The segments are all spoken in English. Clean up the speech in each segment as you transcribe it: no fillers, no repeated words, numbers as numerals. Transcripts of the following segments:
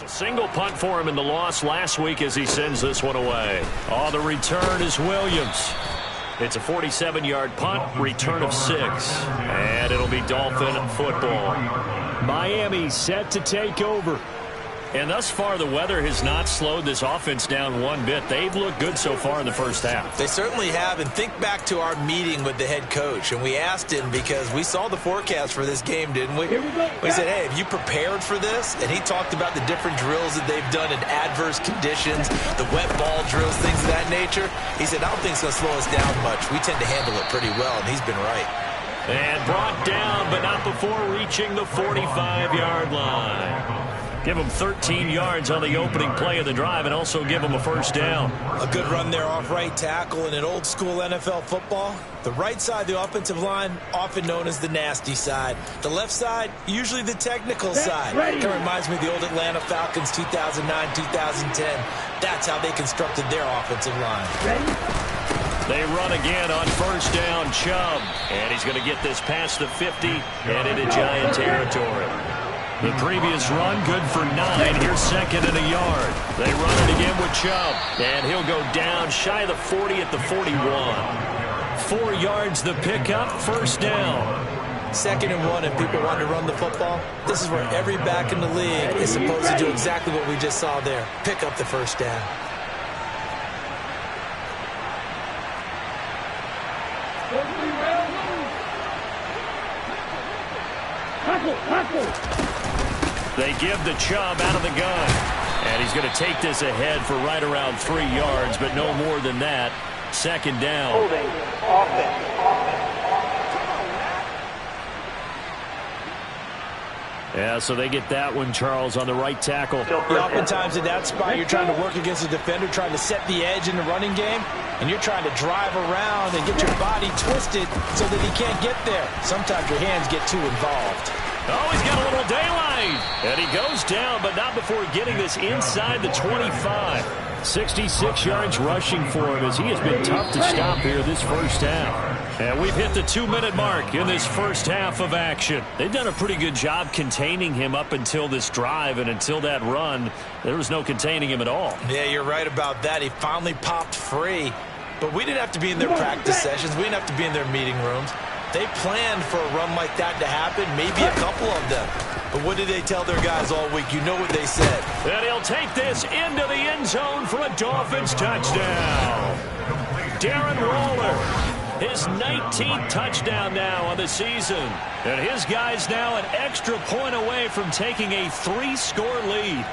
Single punt for him in the loss last week as he sends this one away. Oh, the return is Williams. It's a 47-yard punt, return of 6. And it'll be Dolphin football. Miami set to take over. And thus far, the weather has not slowed this offense down one bit. They've looked good so far in the first half. They certainly have. And think back to our meeting with the head coach. And we asked him because we saw the forecast for this game, didn't we? We said, hey, have you prepared for this? And he talked about the different drills that they've done in adverse conditions, the wet ball drills, things of that nature. He said, I don't think it's going to slow us down much. We tend to handle it pretty well, and he's been right. And brought down, but not before reaching the 45-yard line. Give him 13 yards on the opening play of the drive and also give him a first down. A good run there off right tackle in an old-school NFL football. The right side of the offensive line, often known as the nasty side. The left side, usually the technical side. Kind of reminds me of the old Atlanta Falcons 2009, 2010. That's how they constructed their offensive line. They run again on first down, Chubb. And he's going to get this past the 50 and into Giant territory. The previous run, good for 9. Here's second and a yard. They run it again with Chubb. And he'll go down shy of the 40 at the 41. 4 yards the pickup, first down. Second and 1, and people want to run the football. This is where every back in the league is supposed to do exactly what we just saw there. Pick up the first down. They give the Chubb out of the gun. And he's going to take this ahead for right around 3 yards, but no more than that. Second down. Holding offense. Yeah, so they get that one, Charles, on the right tackle. Oftentimes in that spot, you're trying to work against a defender, trying to set the edge in the running game, and you're trying to drive around and get your body twisted so that he can't get there. Sometimes your hands get too involved. Oh, he's got a little daylight. And he goes down, but not before getting this inside the 25. 66 yards rushing for him as he has been tough to stop here this first half. And we've hit the 2-minute mark in this first half of action. They've done a pretty good job containing him up until this drive, and until that run, there was no containing him at all. Yeah, you're right about that. He finally popped free. But we didn't have to be in their practice sessions. We didn't have to be in their meeting rooms. They planned for a run like that to happen, maybe a couple of them. But what did they tell their guys all week? You know what they said. And he'll take this into the end zone for a Dolphins touchdown. Darren Waller, his 19th touchdown now on the season. And his guys now an extra point away from taking a 3-score lead.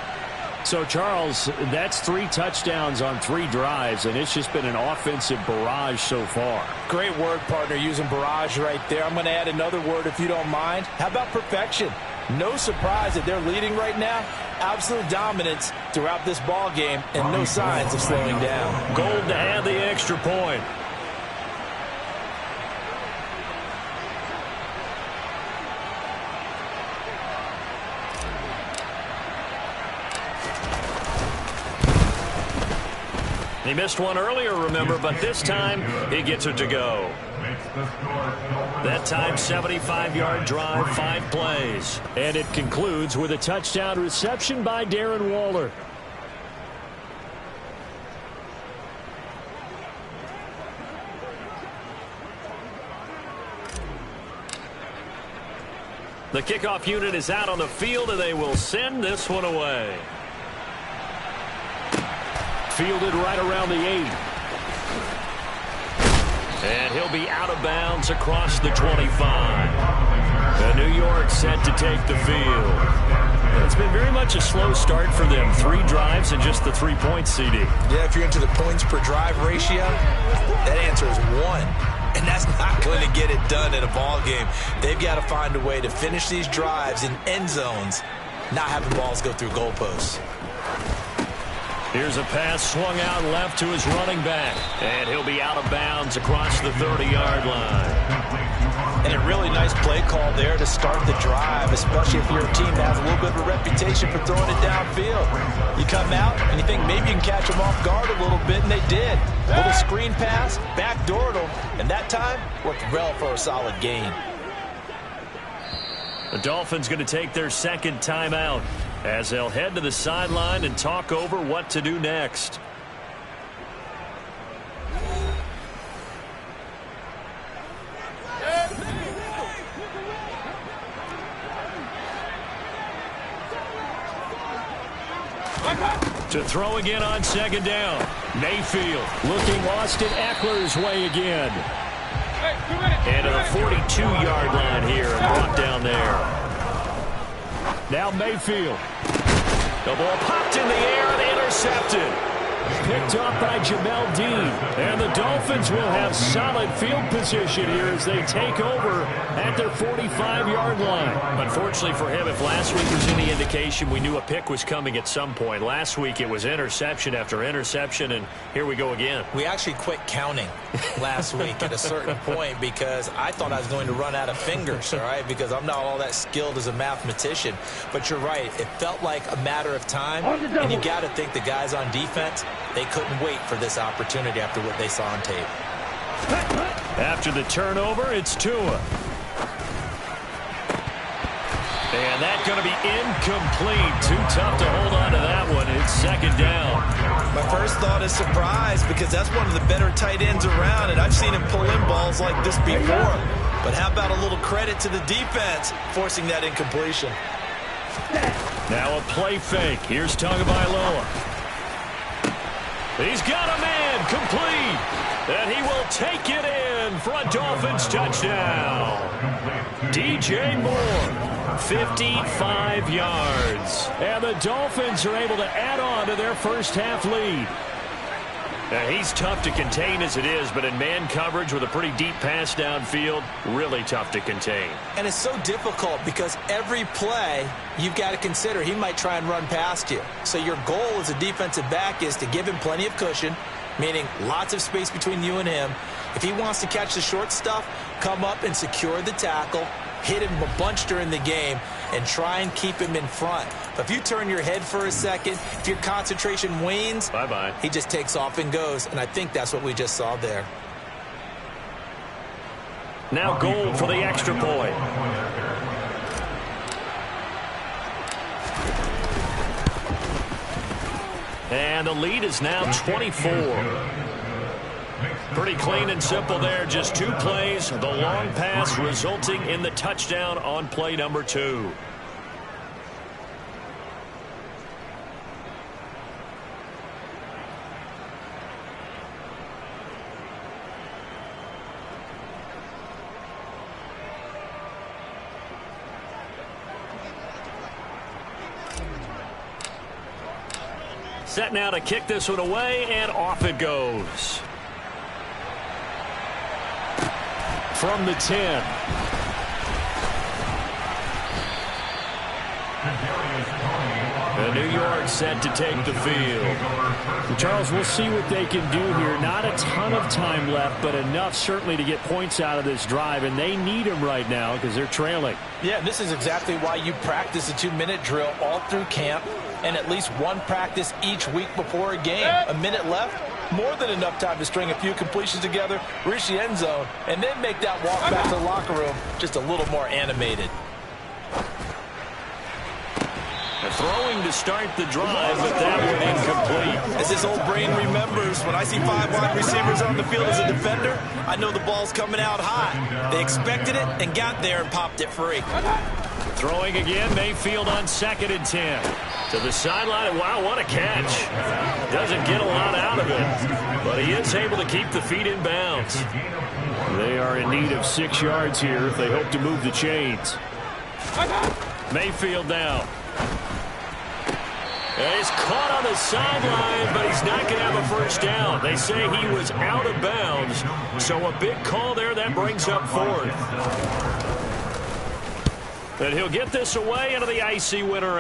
So, Charles, that's 3 touchdowns on 3 drives, and it's just been an offensive barrage so far. Great word, partner, using barrage right there. I'm going to add another word if you don't mind. How about perfection? No surprise that they're leading right now. Absolute dominance throughout this ball game, and no signs of slowing down. Gold to add the extra point. He missed one earlier, remember, but this time he gets it to go. That time, 75-yard drive, 5 plays. And it concludes with a touchdown reception by Darren Waller. The kickoff unit is out on the field, and they will send this one away. Fielded right around the 8. And he'll be out of bounds across the 25. The New York set to take the field. It's been very much a slow start for them. 3 drives and just the 3 points, CD. Yeah, if you're into the points per drive ratio, that answer is 1. And that's not going to get it done in a ball game. They've got to find a way to finish these drives in end zones, not having balls go through goalposts. Here's a pass swung out left to his running back. And he'll be out of bounds across the 30-yard line. And a really nice play call there to start the drive, especially if you're a team that has a little bit of a reputation for throwing it downfield. You come out and you think maybe you can catch them off guard a little bit, and they did. A little screen pass, backdoored them, and that time worked well for a solid gain. The Dolphins going to take their second timeout. as they'll head to the sideline and talk over what to do next. To throw again on second down. Mayfield looking Austin Eckler's way again. And to the 42-yard line here and brought down there. Now Mayfield. The ball popped in the air and intercepted. Picked up by Jamel Dean. And the Dolphins will have solid field position here as they take over at their 45-yard line. Unfortunately for him, if last week was any indication, we knew a pick was coming at some point. Last week it was interception after interception, and here we go again. We actually quit counting last week at a certain point because I thought I was going to run out of fingers, all right, because I'm not all that skilled as a mathematician. But you're right. It felt like a matter of time, and you got to think the guys on defense, they couldn't wait for this opportunity after what they saw on tape. After the turnover, it's Tua. And that's going to be incomplete. Too tough to hold on to that one. It's second down. My first thought is surprise because that's one of the better tight ends around, and I've seen him pull in balls like this before. But how about a little credit to the defense forcing that incompletion? Now a play fake. Here's Tagovailoa. He's got a man complete. And he will take it in for a Dolphins touchdown. DJ Moore, 55 yards. And the Dolphins are able to add on to their first half lead. Now, he's tough to contain as it is, but in man coverage with a pretty deep pass downfield, really tough to contain. And it's so difficult because every play you've got to consider he might try and run past you. So your goal as a defensive back is to give him plenty of cushion, meaning lots of space between you and him. If he wants to catch the short stuff, come up and secure the tackle, hit him a bunch during the game, and try and keep him in front. But if you turn your head for a second, if your concentration wanes, bye-bye. He just takes off and goes, and I think that's what we just saw there. Now goal for the extra point. And the lead is now 24. Pretty clean and simple there. Just two plays. The long pass resulting in the touchdown on play number 2. Set now to kick this one away, and off it goes. From the 10. And New York set to take the field. Charles, we'll see what they can do here. Not a ton of time left, but enough certainly to get points out of this drive, and they need them right now because they're trailing. Yeah, this is exactly why you practice a 2-minute drill all through camp and at least one practice each week before a game. A minute left, more than enough time to string a few completions together, reach the end zone, and then make that walk back to the locker room just a little more animated. Throwing to start the drive, but that one incomplete. As his old brain remembers, when I see 5 wide receivers on the field as a defender, I know the ball's coming out hot. They expected it and got there and popped it free. Throwing again, Mayfield on 2nd and 10. To the sideline, wow, what a catch. Doesn't get a lot out of it, but he is able to keep the feet in bounds. They are in need of 6 yards here if they hope to move the chains. Mayfield now. And he's caught on the sideline, but he's not going to have a first down. They say he was out of bounds, so a big call there that brings up 4th. And he'll get this away into the icy winter.